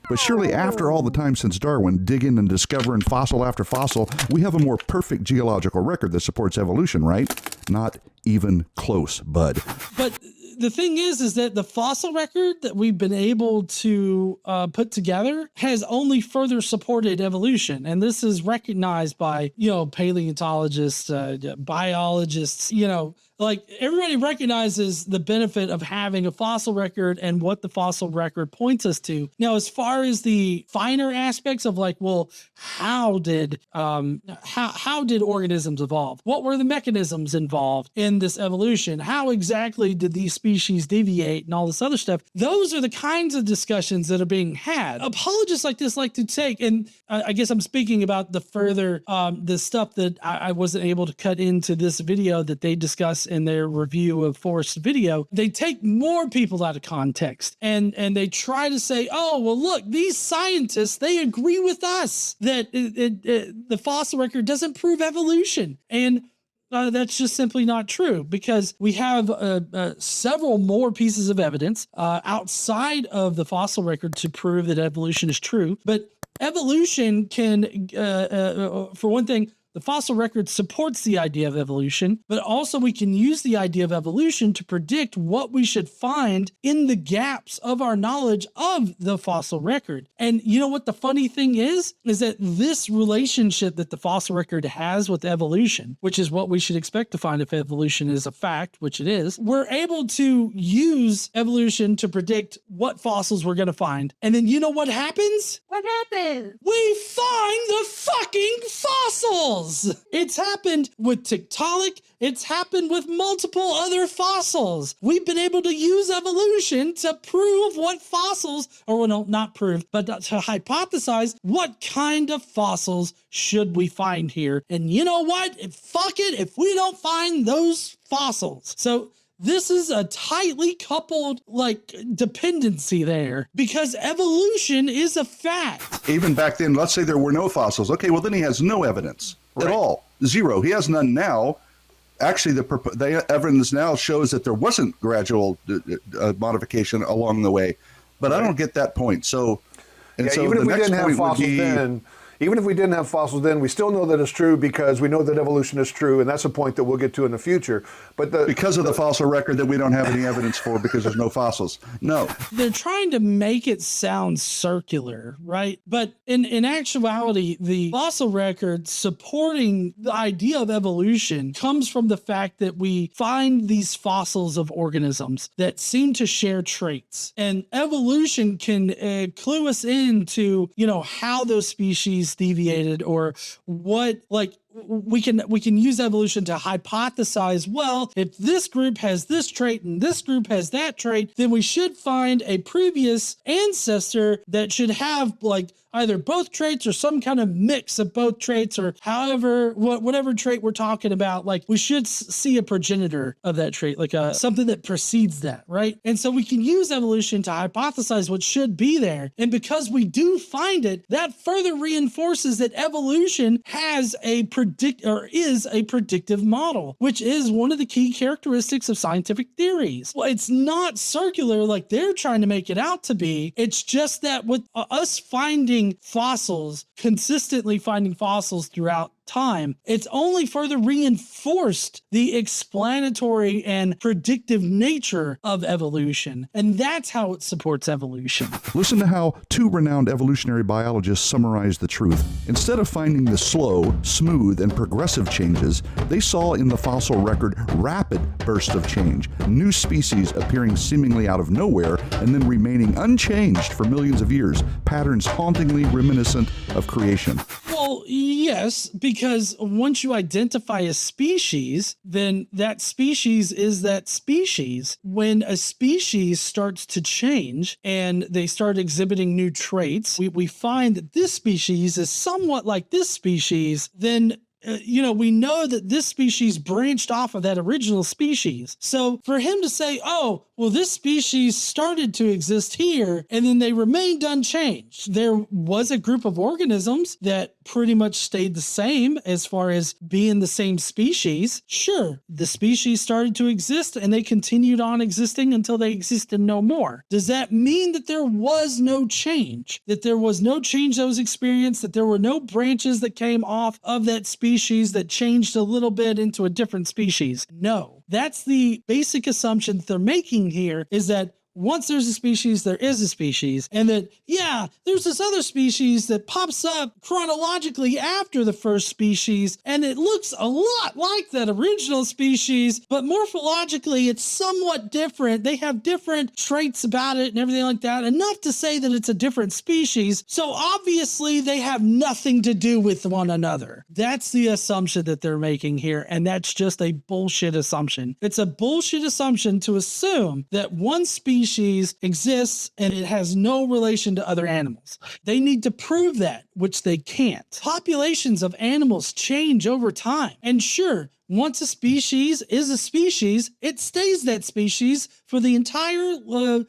But surely after all the time since Darwin, digging and discovering fossil after fossil, we have a more perfect geological record that supports evolution, right? Not even close, bud. But the thing is that the fossil record that we've been able to put together has only further supported evolution. And this is recognized by, paleontologists, biologists, like everybody recognizes the benefit of having a fossil record and what the fossil record points us to. Now, as far as the finer aspects of how did organisms evolve? What were the mechanisms involved in this evolution? How exactly did these species deviate and all this other stuff? Those are the kinds of discussions that are being had. Apologists like this like to take, and I guess I'm speaking about the further, the stuff that I wasn't able to cut into this video that they discuss in their review of Forrest's video. They take more people out of context and they try to say, oh, well, look, these scientists, they agree with us that the fossil record doesn't prove evolution. And that's just simply not true, because we have several more pieces of evidence outside of the fossil record to prove that evolution is true. But evolution can, for one thing, the fossil record supports the idea of evolution, but also we can use the idea of evolution to predict what we should find in the gaps of our knowledge of the fossil record. And you know what the funny thing is that this relationship that the fossil record has with evolution, which is what we should expect to find if evolution is a fact, which it is, we're able to use evolution to predict what fossils we're going to find. And then you know what happens? What happened? We find the fucking fossils! It's happened with Tiktaalik. It's happened with multiple other fossils. We've been able to use evolution to prove what fossils, or well, no, not prove, but to hypothesize what kind of fossils should we find here. And you know what? Fuck it if we don't find those fossils. So this is a tightly coupled dependency there, because evolution is a fact. Even back then, let's say there were no fossils. Okay, well then he has no evidence at all. Zero. He has none now. Actually, the evidence now shows that there wasn't gradual modification along the way. But I don't get that point. So, so even if we didn't have fossils then, even if we didn't have fossils then, we still know that it's true because we know that evolution is true, and that's a point that we'll get to in the future. But because of the fossil record that we don't have any evidence for because there's no fossils. No. They're trying to make it sound circular, right? But in actuality, the fossil record supporting the idea of evolution comes from the fact that we find these fossils of organisms that seem to share traits. And evolution can clue us into, how those species deviated, or what, we can use evolution to hypothesize, well, if this group has this trait and this group has that trait, then we should find a previous ancestor that should have either both traits or some kind of mix of both traits, or however, whatever trait we're talking about. We should see a progenitor of that trait, something that precedes that, right? And so we can use evolution to hypothesize what should be there. And because we do find it, that further reinforces that evolution has is a predictive model, which is one of the key characteristics of scientific theories. Well, it's not circular like they're trying to make it out to be. It's just that with us consistently finding fossils throughout time, it's only further reinforced the explanatory and predictive nature of evolution. And that's how it supports evolution. Listen to how two renowned evolutionary biologists summarize the truth. Instead of finding the slow, smooth, and progressive changes, they saw in the fossil record rapid bursts of change, new species appearing seemingly out of nowhere and then remaining unchanged for millions of years, patterns hauntingly reminiscent of creation. Well, yes, because once you identify a species, then that species is that species. When a species starts to change and they start exhibiting new traits, we find that this species is somewhat like this species, then we know that this species branched off of that original species. So for him to say, oh, well, this species started to exist here and then they remained unchanged. There was a group of organisms that pretty much stayed the same as far as being the same species. Sure, the species started to exist and they continued on existing until they existed no more. Does that mean that there was no change? That there was no change that was experienced? That there were no branches that came off of that species that changed a little bit into a different species? No. That's the basic assumption that they're making here, is that once there's a species, there is a species, and that, yeah, there's this other species that pops up chronologically after the first species, and it looks a lot like that original species, but morphologically, it's somewhat different. They have different traits about it and everything like that, enough to say that it's a different species, so obviously they have nothing to do with one another. That's the assumption that they're making here, and that's just a bullshit assumption. It's a bullshit assumption to assume that one species exists and it has no relation to other animals. They need to prove that, which they can't. Populations of animals change over time. And sure, once a species is a species, it stays that species for the entire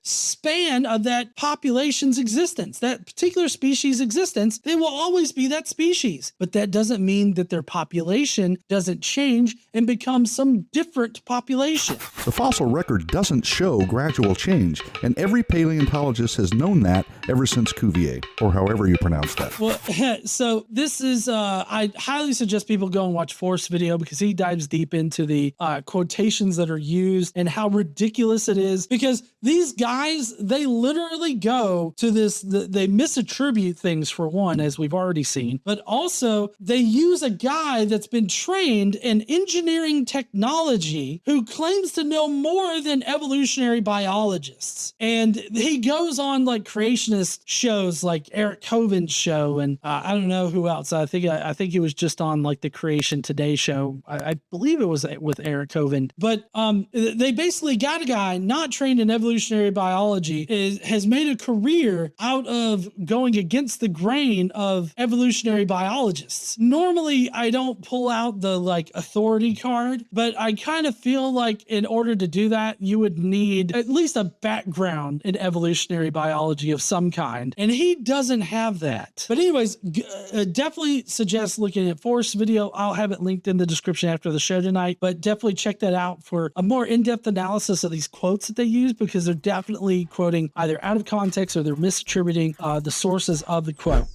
span of that population's existence, that particular species' existence. They will always be that species. But that doesn't mean that their population doesn't change and become some different population. The fossil record doesn't show gradual change, and every paleontologist has known that ever since Cuvier, or however you pronounce that. Well, so this is, I highly suggest people go and watch Forrest's video, because he dives deep into the quotations that are used and how ridiculous it is, because these guys, they literally go to this, they misattribute things, for one, as we've already seen, but also they use a guy that's been trained in engineering technology who claims to know more than evolutionary biologists. And he goes on like creationist shows like Eric Coven's show, and I don't know who else. I think he was just on like the Creation Today show. I believe it was with Eric Coven. But they basically got a guy not trained in evolutionary biology, has made a career out of going against the grain of evolutionary biologists. Normally, I don't pull out the like authority card, but I kind of feel like in order to do that, you would need at least a background in evolutionary biology of some kind. And he doesn't have that. But anyways, definitely suggest looking at Forrest's video. I'll have it linked in the description after the show tonight, but definitely check that out for a more in-depth analysis of these quotes that they use, because they're definitely quoting either out of context or they're misattributing the sources of the quote.